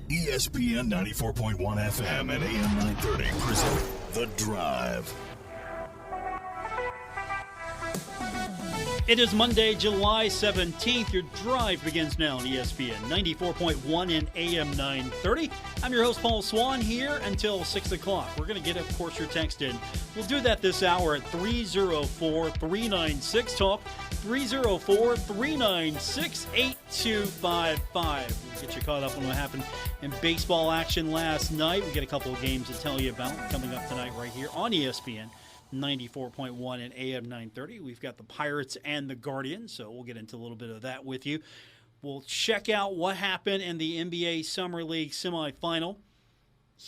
ESPN 94.1 FM and AM 930 present The Drive. It is Monday, July 17th. Your drive begins now on ESPN 94.1 and AM 930. I'm your host, Paul Swann, here until 6 o'clock. We're going to get, of course, your text in. We'll do that this hour at 304-396-TALK, 304-396-8255. We'll get you caught up on what happened in baseball action last night. We get a couple of games to tell you about coming up tonight right here on ESPN 94.1 and AM 930. We've got the Pirates and the Guardians, so we'll get into a little bit of that with you. We'll check out what happened in the NBA Summer League semifinal.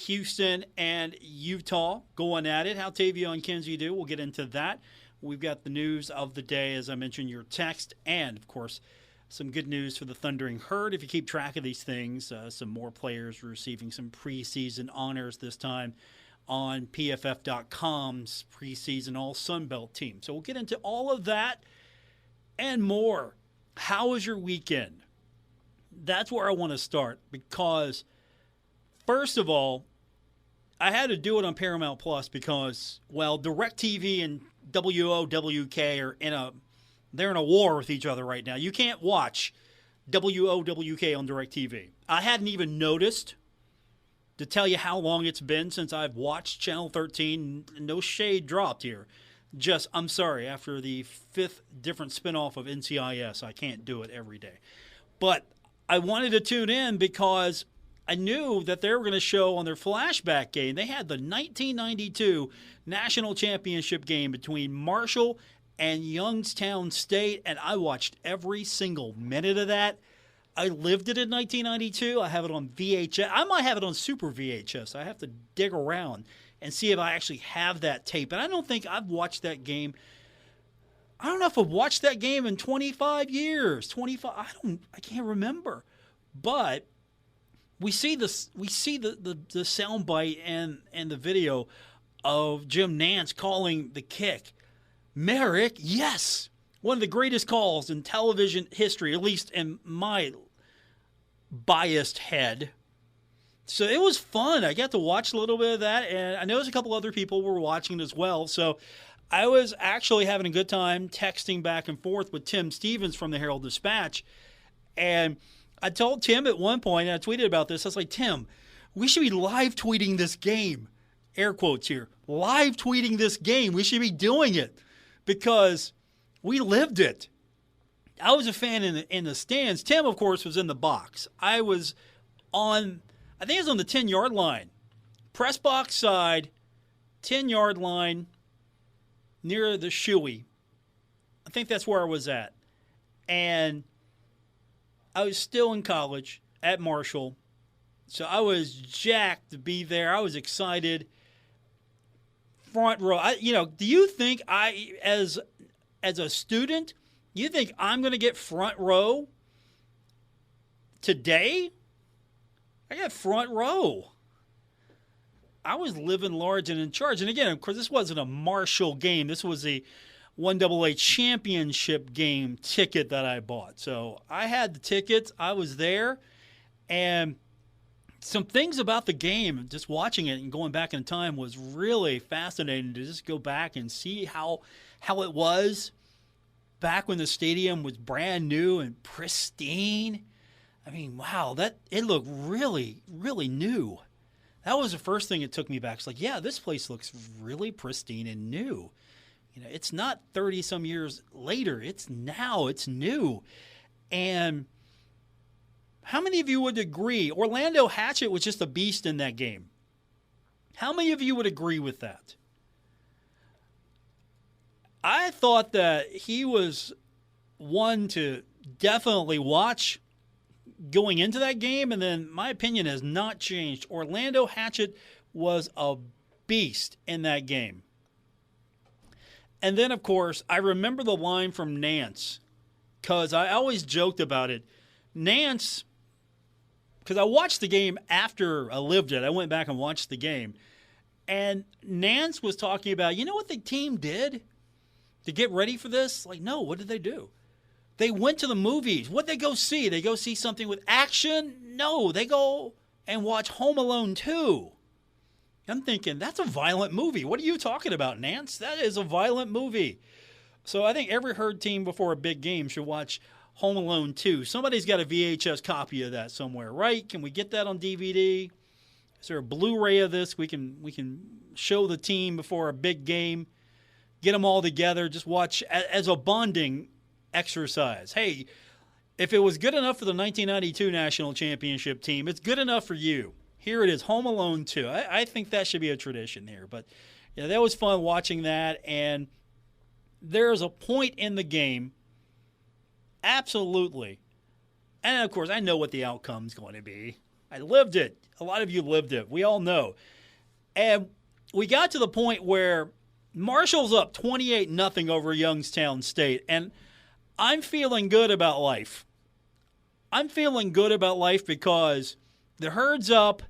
Houston and Utah going at it. How Tavia and Kenzie do. We'll get into that. We've got the news of the day, as I mentioned, your text, and, of course, some good news for the Thundering Herd. If you keep track of these things, some more players receiving some preseason honors this time on PFF.com's preseason All-Sun Belt team. So we'll get into all of that and more. How was your weekend? That's where I want to start because, first of all, I had to do it on Paramount Plus because, well, DirecTV and WOWK are they're in a war with each other right now. You can't watch WOWK on DirecTV. I hadn't even noticed, to tell you how long it's been since I've watched Channel 13. No shade dropped here. Just, I'm sorry, after the fifth different spinoff of NCIS, I can't do it every day. But I wanted to tune in because I knew that they were going to show on their flashback game. They had the 1992 National Championship game between Marshall and Youngstown State, and I watched every single minute of that. I lived it in 1992. I have it on VHS. I might have it on Super VHS. I have to dig around and see if I actually have that tape. And I don't think I've watched that game. I don't know if I've watched that game in 25 years. 25. I can't remember. But we see this. We see the soundbite and the video of Jim Nance calling the kick. Merrick, yes, one of the greatest calls in television history, at least in my biased head. So it was fun. I got to watch a little bit of that, and I noticed a couple other people were watching it as well. So I was actually having a good time texting back and forth with Tim Stevens from the Herald-Dispatch. And I told Tim at one point, and I tweeted about this, I was like, Tim, we should be live tweeting this game. Air quotes here. Live tweeting this game. We should be doing it because we lived it. I was a fan in the stands. Tim, of course, was in the box. I was on, I think it was on the 10-yard line. Press box side, 10-yard line, near the shoey. I think that's where I was at. And I was still in college at Marshall. So I was jacked to be there. I was excited. Front row. Do you think as a student, you think I'm going to get front row today? I got front row. I was living large and in charge. And again, of course, this wasn't a Marshall game. This was a 1AA championship game ticket that I bought. So I had the tickets. I was there. And some things about the game, just watching it and going back in time, was really fascinating to just go back and see how it was back when the stadium was brand new and pristine. I mean, wow, it looked really, really new. That was the first thing that took me back. It's like, yeah, this place looks really pristine and new. It's not 30-some years later. It's now. It's new. And how many of you would agree Orlando Hatchet was just a beast in that game? How many of you would agree with that? I thought that he was one to definitely watch going into that game, and then my opinion has not changed. Orlando Hatchet was a beast in that game. And then, of course, I remember the line from Nance, because I always joked about it. Nance, because I watched the game after I lived it. I went back and watched the game. And Nance was talking about, you know what the team did to get ready for this? Like, no, what did they do? They went to the movies. What did they go see? They go see something with action? No, they go and watch Home Alone 2. I'm thinking, that's a violent movie. What are you talking about, Nance? That is a violent movie. So I think every Herd team before a big game should watch Home Alone 2. Somebody's got a VHS copy of that somewhere, right? Can we get that on DVD? Is there a Blu-ray of this? We can show the team before a big game, get them all together, just watch as a bonding exercise. Hey, if it was good enough for the 1992 National Championship team, it's good enough for you. Here it is, Home Alone 2. I think that should be a tradition here. But yeah, that was fun watching that. And there's a point in the game, absolutely. And, of course, I know what the outcome's going to be. I lived it. A lot of you lived it. We all know. And we got to the point where Marshall's up 28-0 over Youngstown State. And I'm feeling good about life. I'm feeling good about life because the Herd's up.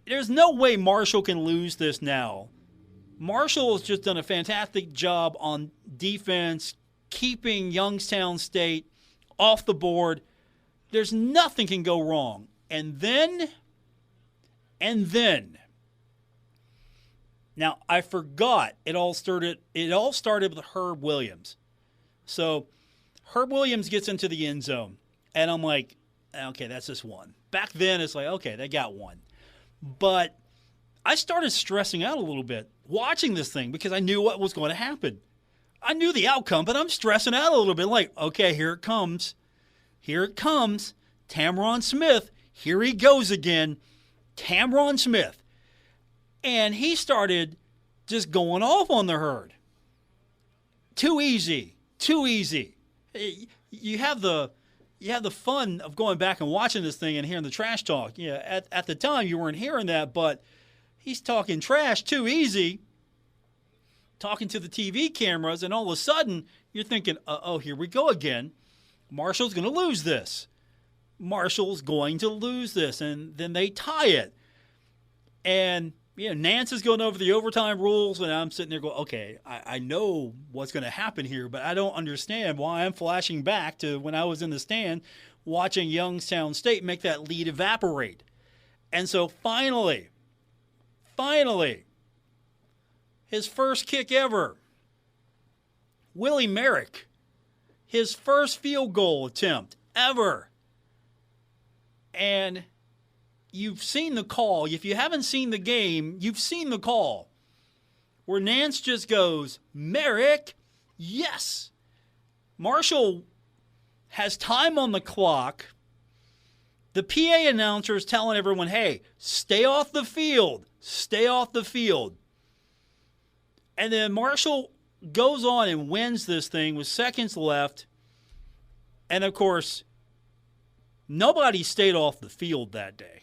There's no way Marshall can lose this now. Marshall has just done a fantastic job on defense, keeping Youngstown State off the board. There's nothing can go wrong. And then, now I forgot it all started with Herb Williams. So Herb Williams gets into the end zone, and I'm like, okay, that's just one. Back then, it's like, okay, they got one. But I started stressing out a little bit watching this thing because I knew what was going to happen. I knew the outcome, but I'm stressing out a little bit. Like, okay, here it comes. Here it comes. Tamron Smith. Here he goes again. Tamron Smith. And he started just going off on the Herd. Too easy. Too easy. You have the fun of going back and watching this thing and hearing the trash talk. Yeah, at the time you weren't hearing that, but he's talking trash too easy, talking to the TV cameras, and all of a sudden you're thinking, oh, here we go again. Marshall's going to lose this. Marshall's going to lose this, and then they tie it. And Nance is going over the overtime rules, and I'm sitting there going, okay, I know what's going to happen here, but I don't understand why I'm flashing back to when I was in the stand watching Youngstown State make that lead evaporate. And so finally, his first kick ever, Willie Merrick, his first field goal attempt ever. And you've seen the call. If you haven't seen the game, you've seen the call where Nance just goes, Merrick, yes. Marshall has time on the clock. The PA announcer is telling everyone, hey, stay off the field. Stay off the field. And then Marshall goes on and wins this thing with seconds left. And, of course, nobody stayed off the field that day.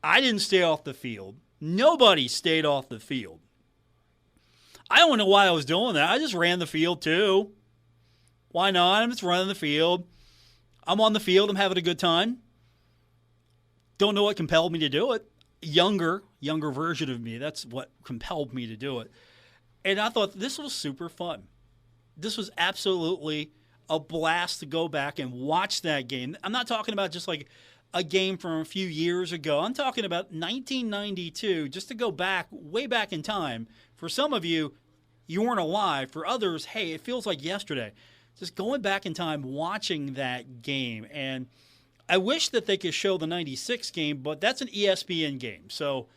I didn't stay off the field. Nobody stayed off the field. I don't know why I was doing that. I just ran the field too. Why not? I'm just running the field. I'm on the field. I'm having a good time. Don't know what compelled me to do it. Younger version of me. That's what compelled me to do it. And I thought this was super fun. This was absolutely a blast to go back and watch that game. I'm not talking about just like a game from a few years ago. I'm talking about 1992, just to go back, way back in time. For some of you, you weren't alive. For others, hey, it feels like yesterday. Just going back in time, watching that game. And I wish that they could show the 96 game, but that's an ESPN game. So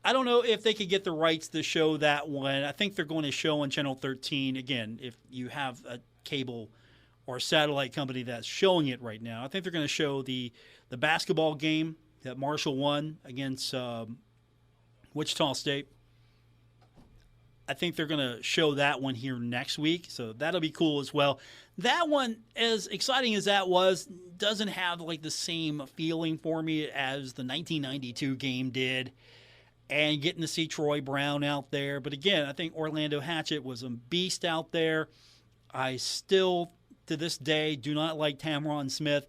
I don't know if they could get the rights to show that one. I think they're going to show on Channel 13. Again, if you have a cable or satellite company that's showing it right now. I think they're going to show the basketball game that Marshall won against Wichita State. I think they're going to show that one here next week, so that'll be cool as well. That one, as exciting as that was, doesn't have like the same feeling for me as the 1992 game did, and getting to see Troy Brown out there. But again, I think Orlando Hatchett was a beast out there. I still, to this day, do not like Tamron Smith.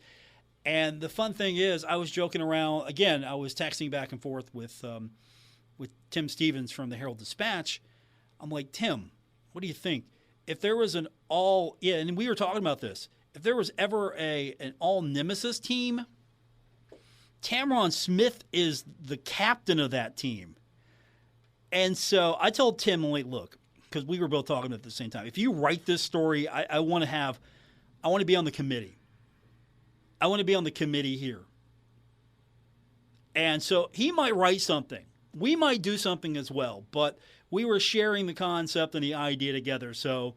And the fun thing is, I was joking around. Again, I was texting back and forth with Tim Stevens from the Herald-Dispatch. I'm like, Tim, what do you think? If there was and we were talking about this, if there was ever an all-nemesis team Tamron Smith is the captain of that team. And so I told Tim, look, because we were both talking at the same time, if you write this story, I want to be on the committee. I want to be on the committee here. And so he might write something. We might do something as well, but we were sharing the concept and the idea together. So,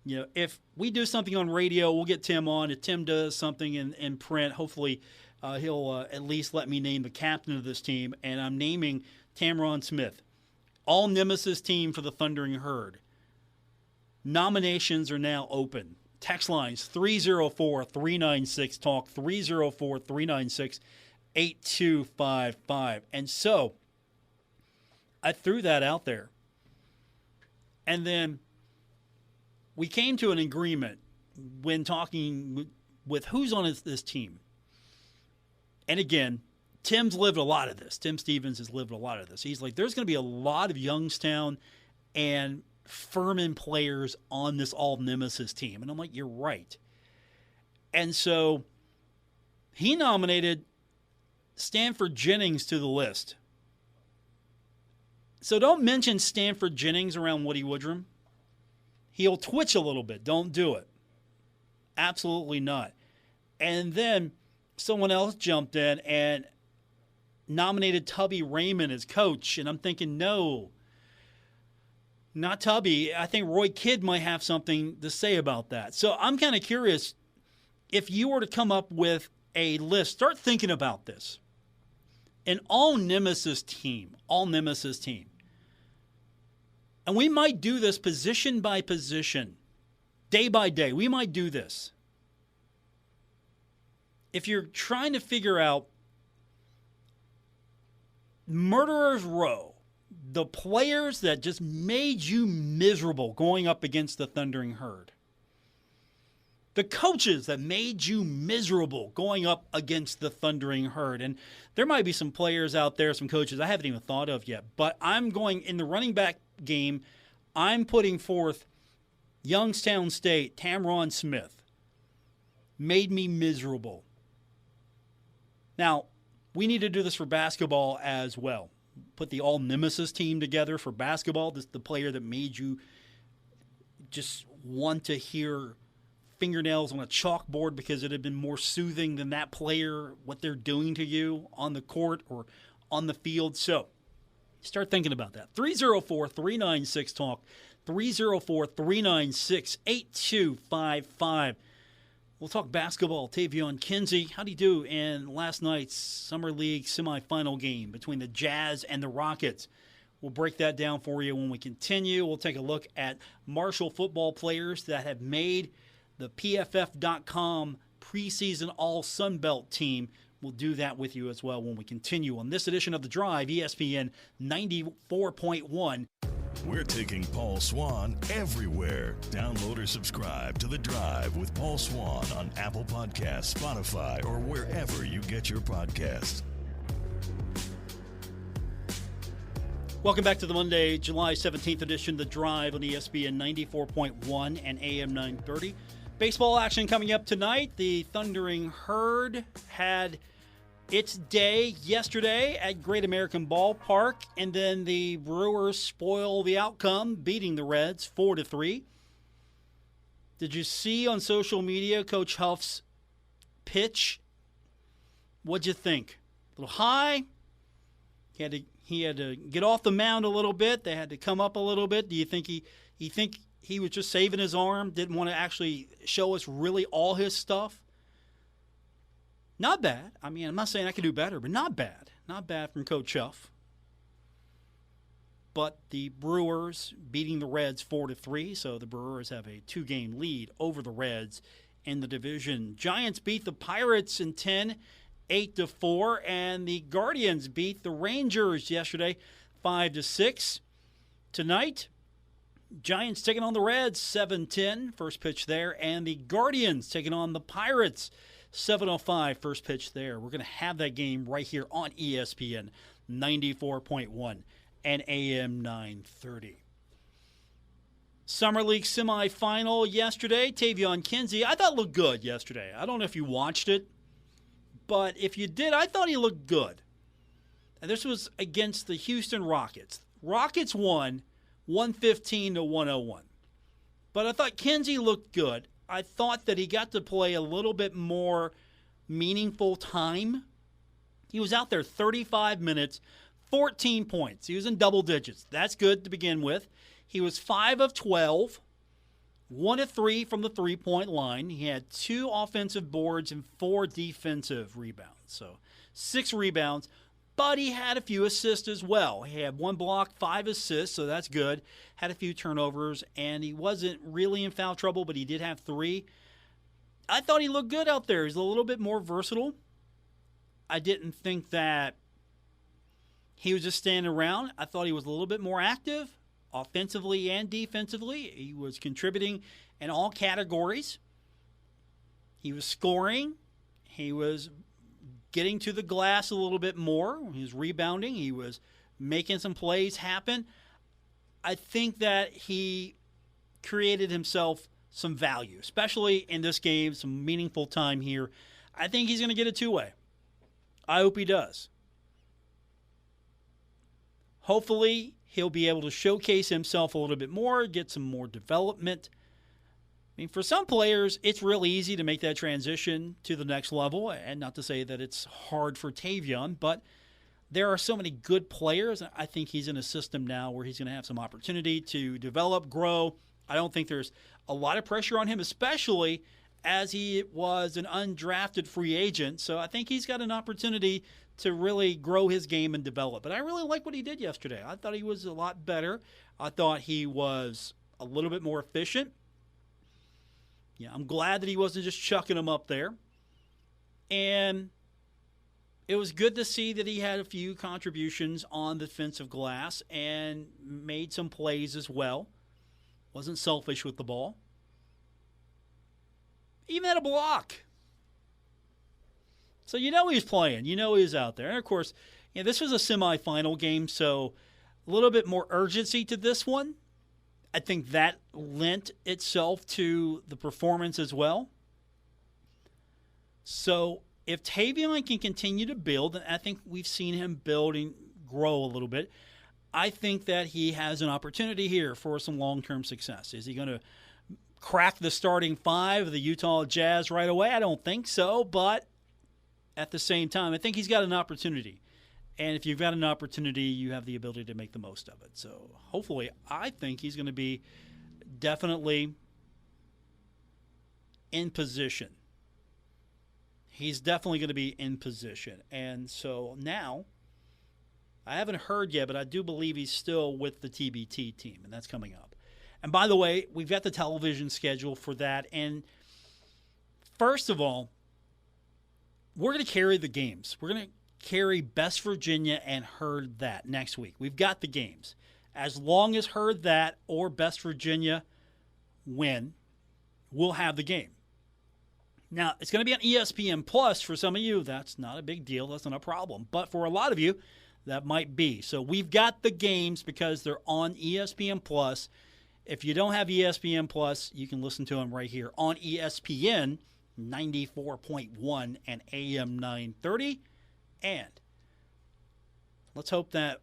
if we do something on radio, we'll get Tim on. If Tim does something in print, hopefully he'll at least let me name the captain of this team. And I'm naming Tamron Smith. All Nemesis team for the Thundering Herd. Nominations are now open. Text lines 304-396-TALK, 304-396-8255. And so I threw that out there. And then we came to an agreement when talking with who's on this team. And again, Tim's lived a lot of this. Tim Stevens has lived a lot of this. He's like, there's going to be a lot of Youngstown and Furman players on this all-Nemesis team. And I'm like, you're right. And so he nominated Stanford Jennings to the list. So don't mention Stanford Jennings around Woody Woodrum. He'll twitch a little bit. Don't do it. Absolutely not. And then someone else jumped in and nominated Tubby Raymond as coach. And I'm thinking, no, not Tubby. I think Roy Kidd might have something to say about that. So I'm kind of curious, if you were to come up with a list, start thinking about this. An all-Nemesis team. And we might do this position by position, day by day. We might do this. If you're trying to figure out Murderer's Row, the players that just made you miserable going up against the Thundering Herd, the coaches that made you miserable going up against the Thundering Herd, and there might be some players out there, some coaches I haven't even thought of yet, but I'm going in the running back game, I'm putting forth Youngstown State, Tamron Smith, made me miserable. Now, we need to do this for basketball as well. Put the all-Nemesis team together for basketball. This is the player that made you just want to hear fingernails on a chalkboard because it had been more soothing than that player, what they're doing to you on the court or on the field. So start thinking about that. 304-396-TALK, 304-396-8255. We'll talk basketball. Tavion Kinsey, how do you do in last night's Summer League semifinal game between the Jazz and the Rockets? We'll break that down for you when we continue. We'll take a look at Marshall football players that have made the PFF.com preseason All-Sun Belt team. We'll do that with you as well when we continue on this edition of The Drive, ESPN 94.1. We're taking Paul Swann everywhere. Download or subscribe to The Drive with Paul Swann on Apple Podcasts, Spotify, or wherever you get your podcasts. Welcome back to the Monday, July 17th edition of The Drive on ESPN 94.1 and AM 930. Baseball action coming up tonight. The Thundering Herd had its day yesterday at Great American Ballpark, and then the Brewers spoil the outcome, beating the Reds 4-3. Did you see on social media Coach Huff's pitch? What'd you think? A little high? He had to get off the mound a little bit. They had to come up a little bit. Do you think he was just saving his arm, didn't want to actually show us really all his stuff? Not bad. I mean, I'm not saying I could do better, but not bad. Not bad from Coach Huff. But the Brewers beating the Reds 4-3, so the Brewers have a 2-game lead over the Reds in the division. Giants beat the Pirates in 10, 8-4, and the Guardians beat the Rangers yesterday 5-6. Tonight, Giants taking on the Reds 7-10, first pitch there, and the Guardians taking on the Pirates 7:05, first pitch there. We're going to have that game right here on ESPN 94.1 and AM 930. Summer League semifinal yesterday. Tavion Kinsey, I thought looked good yesterday. I don't know if you watched it, but if you did, I thought he looked good. And this was against the Houston Rockets. Rockets won 115 to 101. But I thought Kinsey looked good. I thought that he got to play a little bit more meaningful time. He was out there 35 minutes, 14 points. He was in double digits. That's good to begin with. He was 5 of 12, 1 of 3 from the three-point line. He had 2 offensive boards and 4 defensive rebounds. So 6 rebounds, but he had a few assists as well. He had 1 block, 5 assists, so that's good. Had a few turnovers, and he wasn't really in foul trouble, but he did have 3. I thought he looked good out there. He's a little bit more versatile. I didn't think that he was just standing around. I thought he was a little bit more active, offensively and defensively. He was contributing in all categories. He was scoring. He was getting to the glass a little bit more. He was rebounding. He was making some plays happen. I think that he created himself some value, especially in this game, some meaningful time here. I think he's going to get a two-way. I hope he does. Hopefully, he'll be able to showcase himself a little bit more, get some more development. I mean, for some players, it's real easy to make that transition to the next level, and not to say that it's hard for Tavion, but there are so many good players. I think he's in a system now where he's going to have some opportunity to develop, grow. I don't think there's a lot of pressure on him, especially as he was an undrafted free agent. So I think he's got an opportunity to really grow his game and develop. But I really like what he did yesterday. I thought he was a lot better. I thought he was a little bit more efficient. Yeah, I'm glad that he wasn't just chucking them up there. And it was good to see that he had a few contributions on the defensive glass and made some plays as well. Wasn't selfish with the ball. Even had a block. So you know he's playing. You know he's out there. And, of course, this was a semifinal game, so a little bit more urgency to this one. I think that lent itself to the performance as well. So if Tavion can continue to build, and I think we've seen him build and grow a little bit, I think that he has an opportunity here for some long-term success. Is he going to crack the starting 5 of the Utah Jazz right away? I don't think so, but at the same time, I think he's got an opportunity. And if you've got an opportunity, you have the ability to make the most of it. So hopefully, I think he's going to be definitely in position. He's definitely going to be in position. And so now, I haven't heard yet, but I do believe he's still with the TBT team, and that's coming up. And by the way, we've got the television schedule for that. And first of all, we're going to carry the games. We're going to carry Best Virginia and Heard That next week. We've got the games. As long as Heard That or Best Virginia win, we'll have the game. Now, it's going to be on ESPN Plus. For some of you, that's not a big deal. That's not a problem. But for a lot of you, that might be. So we've got the games because they're on ESPN Plus. If you don't have ESPN Plus, you can listen to them right here on ESPN 94.1 and AM 930. And let's hope that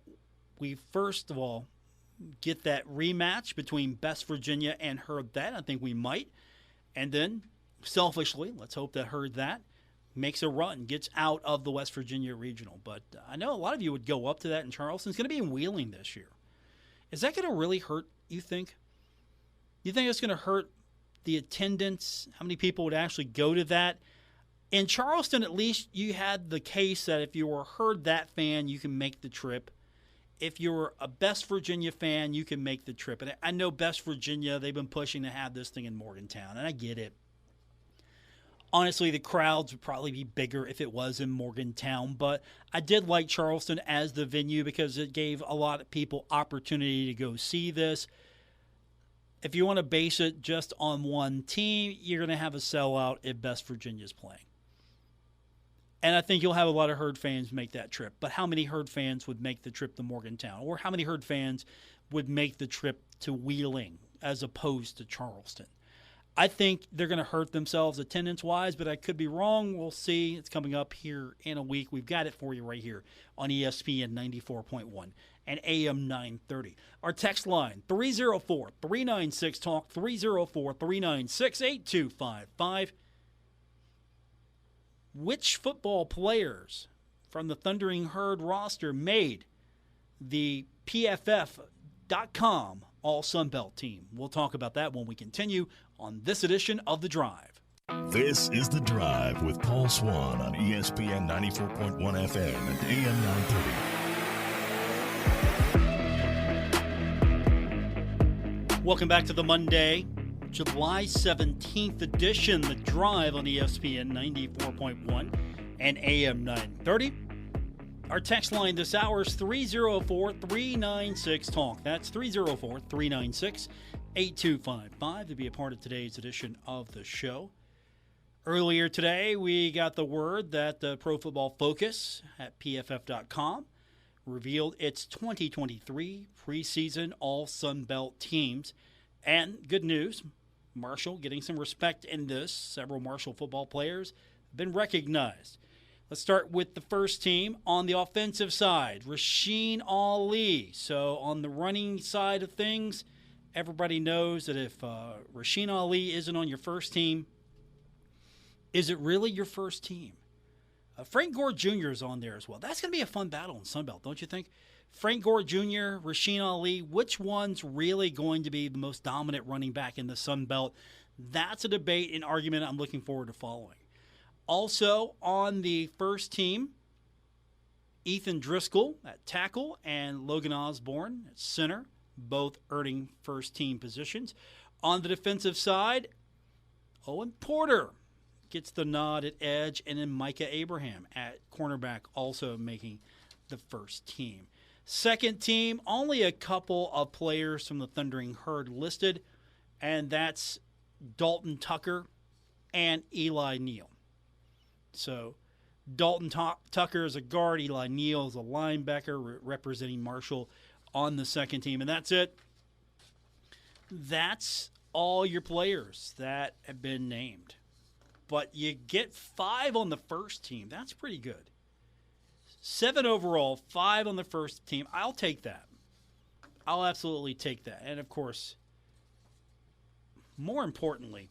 we first of all get that rematch between Best Virginia and Heard That. I think we might. And then, selfishly, let's hope that Heard That makes a run, gets out of the West Virginia Regional. But I know a lot of you would go up to that in Charleston. It's going to be in Wheeling this year. Is that going to really hurt, you think? You think it's going to hurt the attendance? How many people would actually go to that? In Charleston, at least, you had the case that if you were a Heard That fan, you can make the trip. If you're a Best Virginia fan, you can make the trip. And I know Best Virginia, they've been pushing to have this thing in Morgantown, and I get it. Honestly, the crowds would probably be bigger if it was in Morgantown, but I did like Charleston as the venue because it gave a lot of people opportunity to go see this. If you want to base it just on one team, you're going to have a sellout if Best Virginia's playing. And I think you'll have a lot of Herd fans make that trip. But how many Herd fans would make the trip to Morgantown? Or how many Herd fans would make the trip to Wheeling as opposed to Charleston? I think they're going to hurt themselves attendance-wise, but I could be wrong. We'll see. It's coming up here in a week. We've got it for you right here on ESPN 94.1 and AM 930. Our text line, 304-396-TALK, 304-396-8255. Which football players from the Thundering Herd roster made the PFF.com All Sunbelt team? We'll talk about that when we continue on this edition of The Drive. This is The Drive with Paul Swann on ESPN 94.1 FM and AM 930. Welcome back to the Monday, July 17th edition, The Drive on ESPN 94.1 and AM 930. Our text line this hour is 304-396-TALK. That's 304-396-8255 to be a part of today's edition of the show. Earlier today, we got the word that Pro Football Focus at PFF.com revealed its 2023 preseason All-Sun Belt teams. And good news, Marshall getting some respect in this. Several Marshall football players have been recognized. Let's start with the first team on the offensive side, Rasheen Ali. So on the running side of things, everybody knows that if Rasheen Ali isn't on your first team, is it really your first team? Frank Gore Jr. is on there as well. That's going to be a fun battle in Sunbelt, don't you think? Frank Gore Jr., Rasheen Ali, which one's really going to be the most dominant running back in the Sunbelt? That's a debate and argument I'm looking forward to following. Also on the first team, Ethan Driscoll at tackle and Logan Osborne at center, both earning first-team positions. On the defensive side, Owen Porter gets the nod at edge, and then Micah Abraham at cornerback also making the first team. Second team, only a couple of players from the Thundering Herd listed, and that's Dalton Tucker and Eli Neal. So Dalton Tucker is a guard, Eli Neal is a linebacker representing Marshall on the second team, and that's it. That's all your players that have been named. But you get 5 on the first team. That's pretty good. 7 overall, 5 on the first team. I'll take that. I'll absolutely take that. And, of course, more importantly,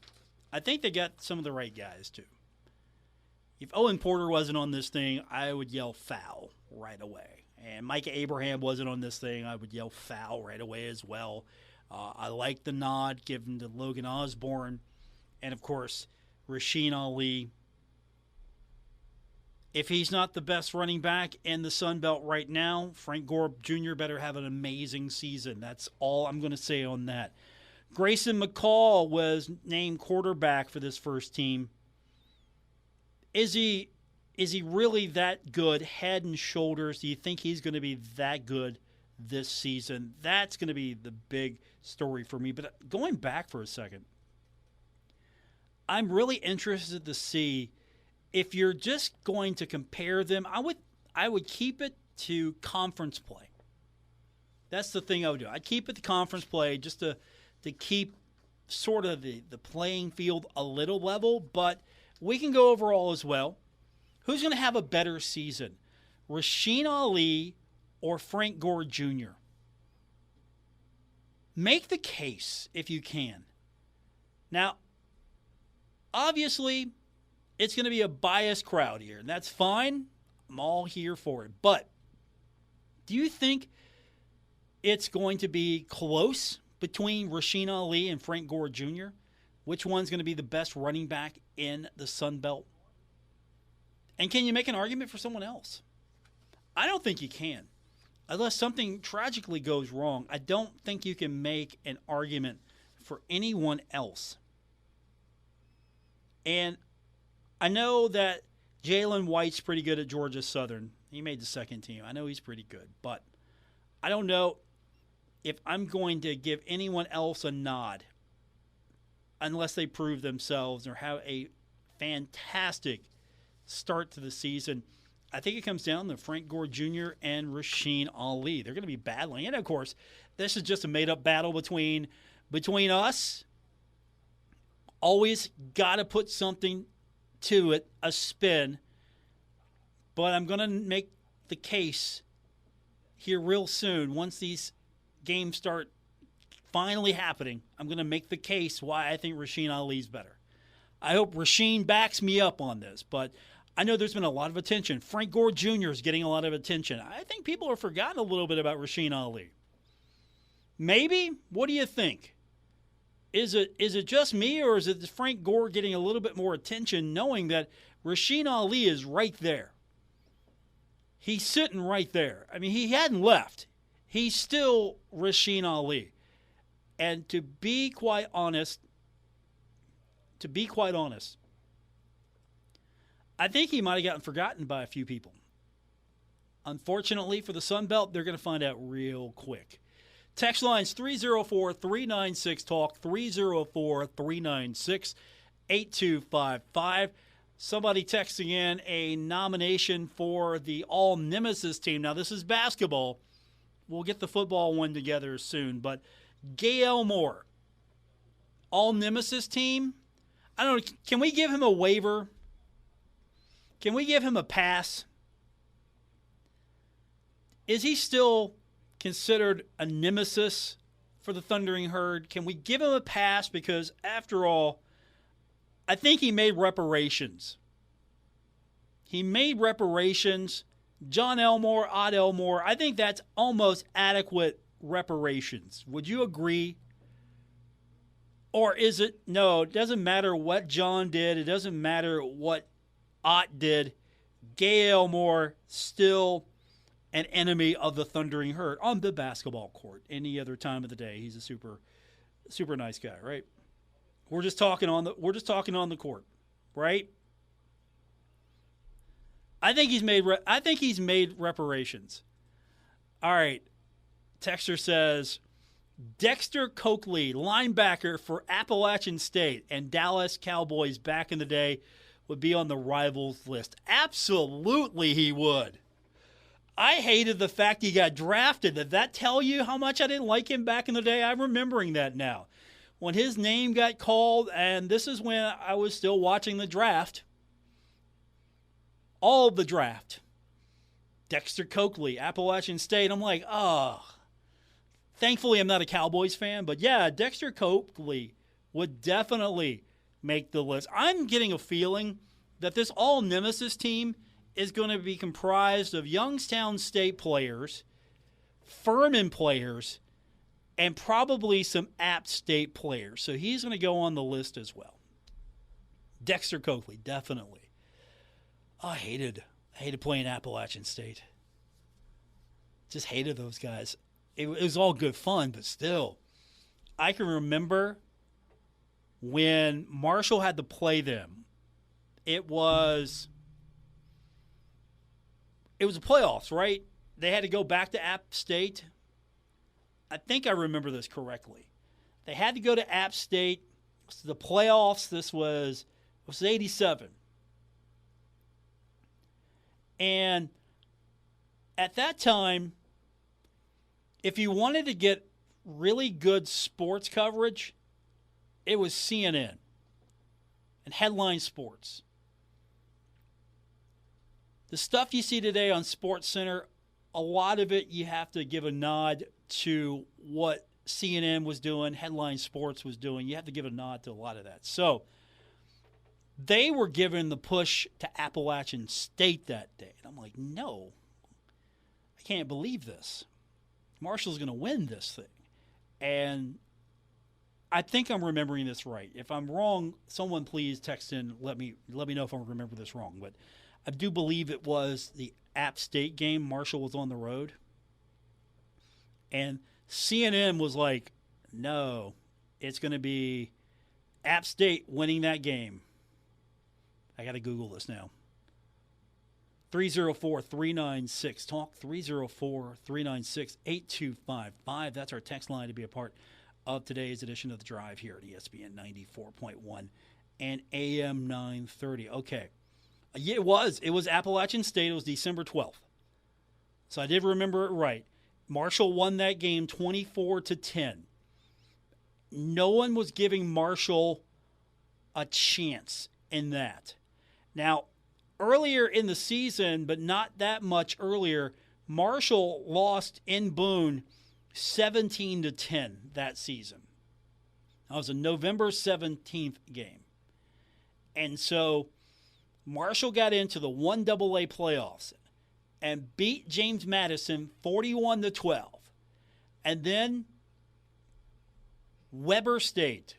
I think they got some of the right guys, too. If Owen Porter wasn't on this thing, I would yell foul right away. And Micah Abraham wasn't on this thing, I would yell foul right away as well. I like the nod given to Logan Osborne. And, of course, Rasheen Ali. If he's not the best running back in the Sun Belt right now, Frank Gore Jr. better have an amazing season. That's all I'm going to say on that. Grayson McCall was named quarterback for this first team. Is he really that good, head and shoulders? Do you think he's going to be that good this season? That's going to be the big story for me. But going back for a second, I'm really interested to see if you're just going to compare them. I would keep it to conference play. That's the thing I would do. I'd keep it to conference play just to keep sort of the playing field a little level, but we can go overall as well. Who's going to have a better season, Rasheen Ali or Frank Gore Jr.? Make the case if you can. Now, obviously, it's going to be a biased crowd here, and that's fine. I'm all here for it. But do you think it's going to be close between Rasheen Ali and Frank Gore Jr.? Which one's going to be the best running back in the Sun Belt? And can you make an argument for someone else? I don't think you can. Unless something tragically goes wrong, I don't think you can make an argument for anyone else. And I know that Jalen White's pretty good at Georgia Southern. He made the second team. I know he's pretty good. But I don't know if I'm going to give anyone else a nod unless they prove themselves or have a fantastic start to the season. I think it comes down to Frank Gore Jr. and Rasheen Ali. They're going to be battling. And, of course, this is just a made-up battle between us Always got to put something to it, a spin. But I'm going to make the case here real soon. Once these games start finally happening, I'm going to make the case why I think Rasheen Ali's better. I hope Rasheen backs me up on this, but I know there's been a lot of attention. Frank Gore Jr. is getting a lot of attention. I think people have forgotten a little bit about Rasheen Ali. Maybe? What do you think? Is it just me, or is it Frank Gore getting a little bit more attention knowing that Rasheen Ali is right there? He's sitting right there. I mean, he hadn't left. He's still Rasheen Ali. And to be quite honest, I think he might have gotten forgotten by a few people. Unfortunately for the Sun Belt, they're going to find out real quick. Text lines 304-396-TALK, 304-396-8255. Somebody texting in a nomination for the All-Nemesis team. Now, this is basketball. We'll get the football one together soon. But Gail Moore, All-Nemesis team, I don't know, can we give him a waiver? Can we give him a pass? Is he still considered a nemesis for the Thundering Herd? Can we give him a pass? Because, after all, I think he made reparations. John Elmore, Odd Elmore, I think that's almost adequate reparations. Would you agree? Or is it, no, it doesn't matter what John did. It doesn't matter what Ott did. Gay Elmore still an enemy of the Thundering Herd on the basketball court. Any other time of the day, he's a super nice guy, right? We're just talking on the court, right? I think he's made reparations. All right. Texter says Dexter Coakley, linebacker for Appalachian State and Dallas Cowboys back in the day, would be on the rivals list. Absolutely he would. I hated the fact he got drafted. Did that tell you how much I didn't like him back in the day? I'm remembering that now. When his name got called, and this is when I was still watching the draft, all of the draft, Dexter Coakley, Appalachian State, I'm like, oh. Thankfully, I'm not a Cowboys fan, but yeah, Dexter Coakley would definitely make the list. I'm getting a feeling that this all-nemesis team is going to be comprised of Youngstown State players, Furman players, and probably some App State players. So he's going to go on the list as well. Dexter Coakley, definitely. Oh, I hated playing Appalachian State. Just hated those guys. It was all good fun, but still. I can remember when Marshall had to play them. It was the playoffs, right? They had to go back to App State. I think I remember this correctly. They had to go to App State. The playoffs, this was 87. And at that time, if you wanted to get really good sports coverage, it was CNN and Headline Sports. The stuff you see today on SportsCenter, a lot of it you have to give a nod to what CNN was doing, Headline Sports was doing. You have to give a nod to a lot of that. So they were giving the push to Appalachian State that day. And I'm like, no, I can't believe this. Marshall's going to win this thing. And I think I'm remembering this right. If I'm wrong, someone please text in, let me know if I remember this wrong. But I do believe it was the App State game. Marshall was on the road. And CNN was like, no, it's going to be App State winning that game. I got to Google this now. 304-396-TALK, 304-396-8255. That's our text line to be a part of today's edition of The Drive here at ESPN 94.1 and AM 930. Okay. Yeah, it was Appalachian State. It was December 12th. So I did remember it right. Marshall won that game 24-10. No one was giving Marshall a chance in that. Now, earlier in the season, but not that much earlier, Marshall lost in Boone 17-10 that season. That was a November 17th game. And so Marshall got into the 1AA playoffs and beat James Madison 41-12. And then Weber State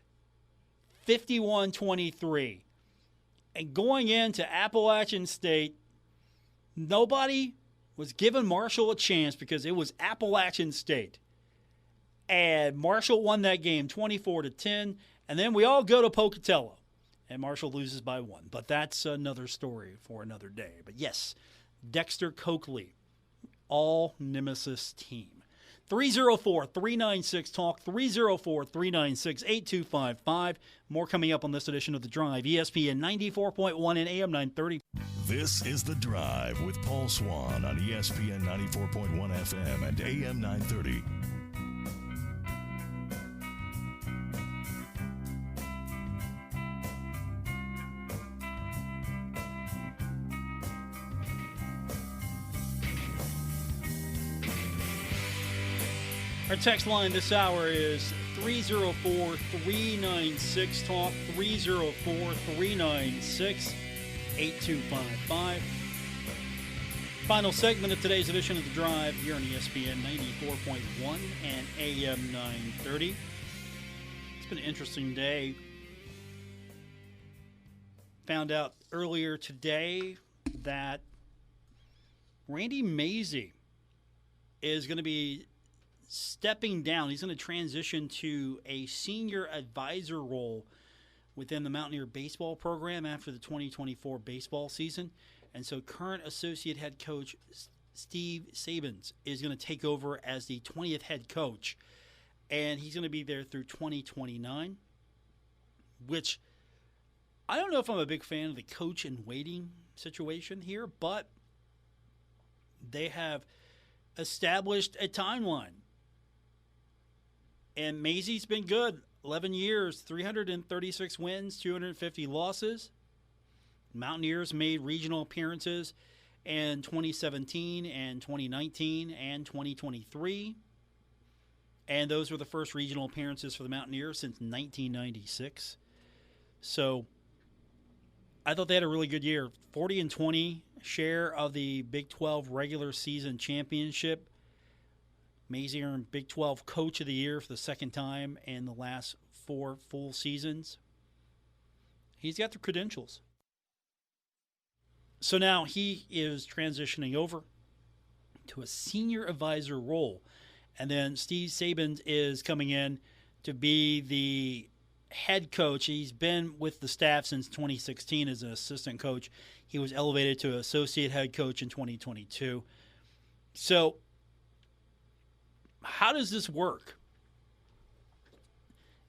51-23. And going into Appalachian State, nobody was giving Marshall a chance because it was Appalachian State. And Marshall won that game 24-10. And then we all go to Pocatello. And Marshall loses by 1. But that's another story for another day. But yes, Dexter Coakley, all Nemesis team. 304-396-TALK, 304-396-8255. More coming up on this edition of The Drive, ESPN 94.1 and AM 930. This is The Drive with Paul Swann on ESPN 94.1 FM and AM 930. Our text line this hour is 304-396-TALK, 304-396-8255. Final segment of today's edition of The Drive here on ESPN 94.1 and AM 930. It's been an interesting day. Found out earlier today that Randy Mazey is going to be stepping down. He's going to transition to a senior advisor role within the Mountaineer baseball program after the 2024 baseball season. And so current associate head coach Steve Sabins is going to take over as the 20th head coach. And he's going to be there through 2029, which I don't know if I'm a big fan of the coach in waiting situation here, but they have established a timeline. And Mazey's been good. 11 years, 336 wins, 250 losses. Mountaineers made regional appearances in 2017 and 2019 and 2023. And those were the first regional appearances for the Mountaineers since 1996. So I thought they had a really good year. 40-20 share of the Big 12 regular season championship. Mazey earned Big 12 Coach of the Year for the second time in the last 4 full seasons. He's got the credentials. So now he is transitioning over to a senior advisor role. And then Steve Sabins is coming in to be the head coach. He's been with the staff since 2016 as an assistant coach. He was elevated to associate head coach in 2022. So how does this work?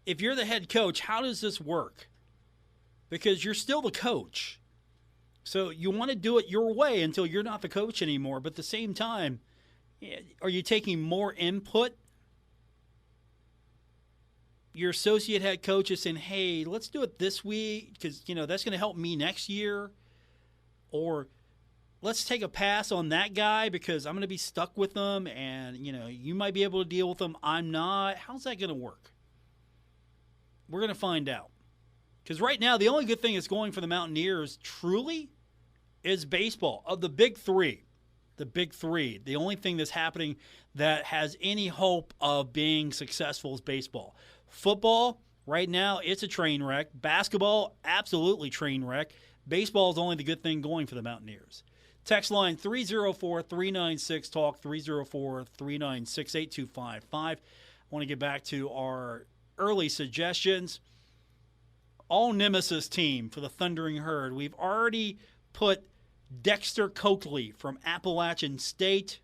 If you're the head coach, how does this work? Because you're still the coach. So you want to do it your way until you're not the coach anymore. But at the same time, are you taking more input? Your associate head coach is saying, hey, let's do it this week because, that's going to help me next year. Or let's take a pass on that guy because I'm going to be stuck with them and, you might be able to deal with them. I'm not. How's that going to work? We're going to find out. Because right now, the only good thing that's going for the Mountaineers truly is baseball. Of the big three, the only thing that's happening that has any hope of being successful is baseball. Football, right now, it's a train wreck. Basketball, absolutely train wreck. Baseball is only the good thing going for the Mountaineers. Text line 304-396-TALK, 304-396-8255. I want to get back to our early suggestions. All Nemesis team for the Thundering Herd. We've already put Dexter Coakley from Appalachian State.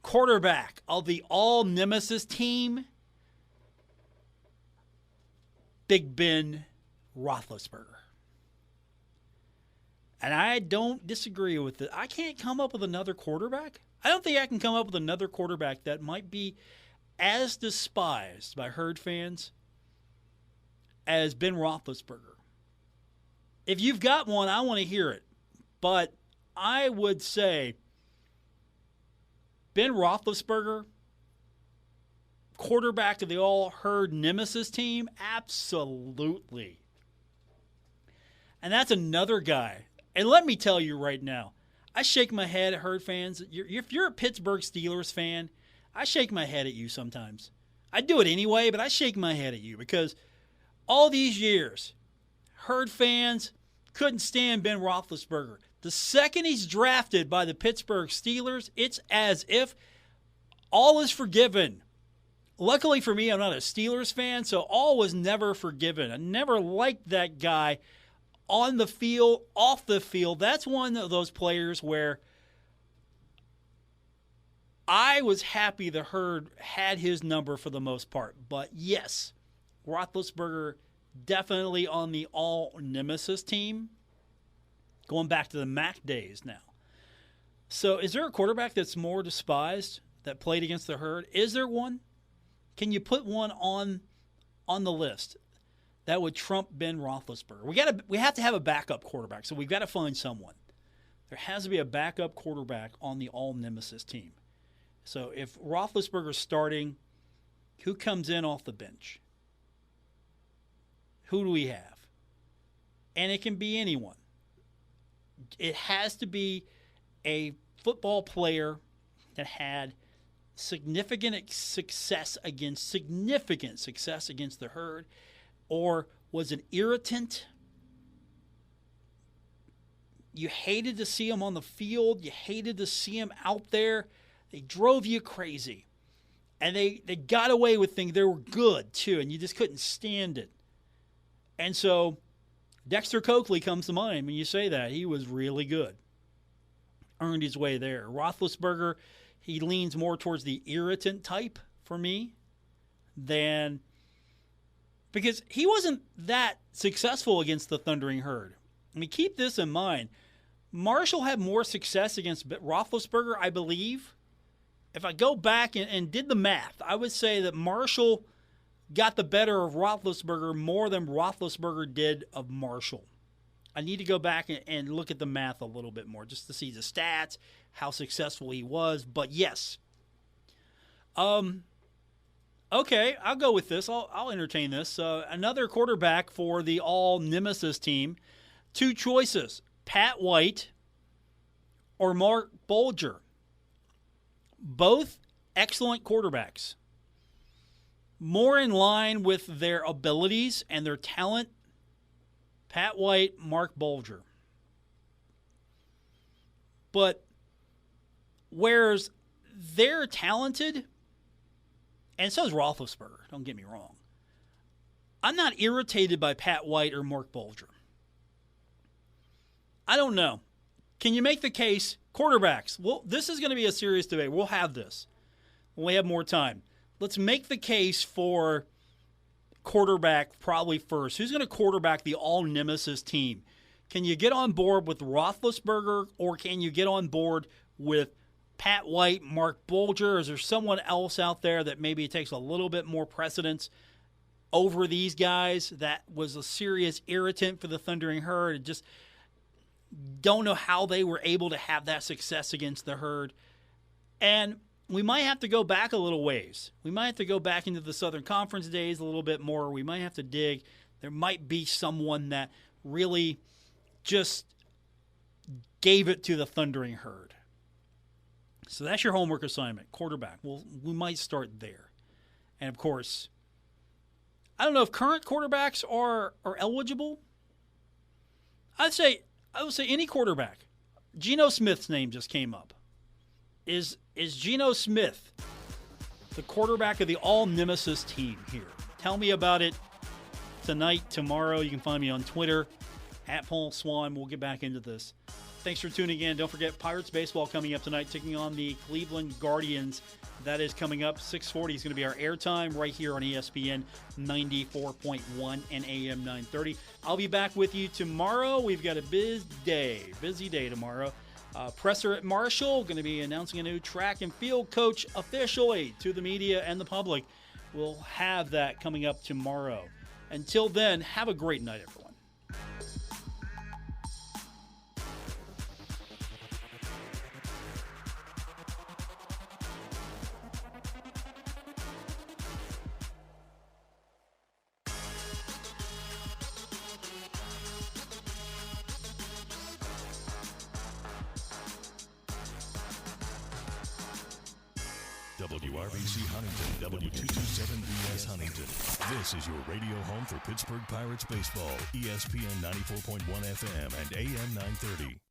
Quarterback of the All Nemesis team, Big Ben Roethlisberger. And I don't disagree with it. I can't come up with another quarterback. I don't think I can come up with another quarterback that might be as despised by Herd fans as Ben Roethlisberger? If you've got one, I want to hear it. But I would say Ben Roethlisberger, quarterback of the all-herd nemesis team, absolutely. And that's another guy. And let me tell you right now, I shake my head at Herd fans. If you're a Pittsburgh Steelers fan, I shake my head at you sometimes. I do it anyway, but I shake my head at you because all these years, Herd fans couldn't stand Ben Roethlisberger. The second he's drafted by the Pittsburgh Steelers, it's as if all is forgiven. Luckily for me, I'm not a Steelers fan, so all was never forgiven. I never liked that guy on the field, off the field. That's one of those players where I was happy the Herd had his number for the most part. But yes, Roethlisberger definitely on the all-nemesis team, going back to the Mac days now. So is there a quarterback that's more despised that played against the Herd? Is there one? Can you put one on the list that would trump Ben Roethlisberger? We have to have a backup quarterback, so we've got to find someone. There has to be a backup quarterback on the all-nemesis team. So if Roethlisberger's starting, who comes in off the bench? Who do we have? And it can be anyone. It has to be a football player that had significant success against the Herd, or was an irritant. You hated to see him on the field. You hated to see him out there. They drove you crazy. And they got away with things. They were good, too, and you just couldn't stand it. And so Dexter Coakley comes to mind when you say that. He was really good. Earned his way there. Roethlisberger, he leans more towards the irritant type for me than, because he wasn't that successful against the Thundering Herd. I mean, keep this in mind. Marshall had more success against Roethlisberger, I believe. If I go back and did the math, I would say that Marshall got the better of Roethlisberger more than Roethlisberger did of Marshall. I need to go back and look at the math a little bit more just to see the stats, how successful he was. But yes. Okay, I'll go with this. I'll entertain this. Another quarterback for the all-nemesis team. Two choices, Pat White or Mark Bolger. Both excellent quarterbacks. More in line with their abilities and their talent, Pat White, Mark Bolger. But whereas they're talented, and so is Roethlisberger, don't get me wrong, I'm not irritated by Pat White or Mark Bolger. I don't know. Can you make the case? Quarterbacks. Well, this is going to be a serious debate. We'll have this when we have more time. Let's make the case for quarterback probably first. Who's going to quarterback the all-nemesis team? Can you get on board with Roethlisberger, or can you get on board with Pat White, Mark Bolger? Is there someone else out there that maybe takes a little bit more precedence over these guys that was a serious irritant for the Thundering Herd and just don't know how they were able to have that success against the Herd? And we might have to go back a little ways. We might have to go back into the Southern Conference days a little bit more. We might have to dig. There might be someone that really just gave it to the Thundering Herd. So that's your homework assignment, quarterback. Well, we might start there. And, of course, I don't know if current quarterbacks are eligible. I would say any quarterback. Geno Smith's name just came up. Is Geno Smith the quarterback of the all-nemesis team here? Tell me about it tonight, tomorrow. You can find me on Twitter, at Paul Swann. We'll get back into this. Thanks for tuning in. Don't forget Pirates baseball coming up tonight, taking on the Cleveland Guardians. That is coming up. 6:40 is going to be our airtime right here on ESPN 94.1 and AM 930. I'll be back with you tomorrow. We've got a busy day tomorrow. Presser at Marshall, going to be announcing a new track and field coach officially to the media and the public. We'll have that coming up tomorrow. Until then, have a great night, everyone. WRBC Huntington, W227BS Huntington. This is your radio home for Pittsburgh Pirates baseball. ESPN 94.1 FM and AM 930.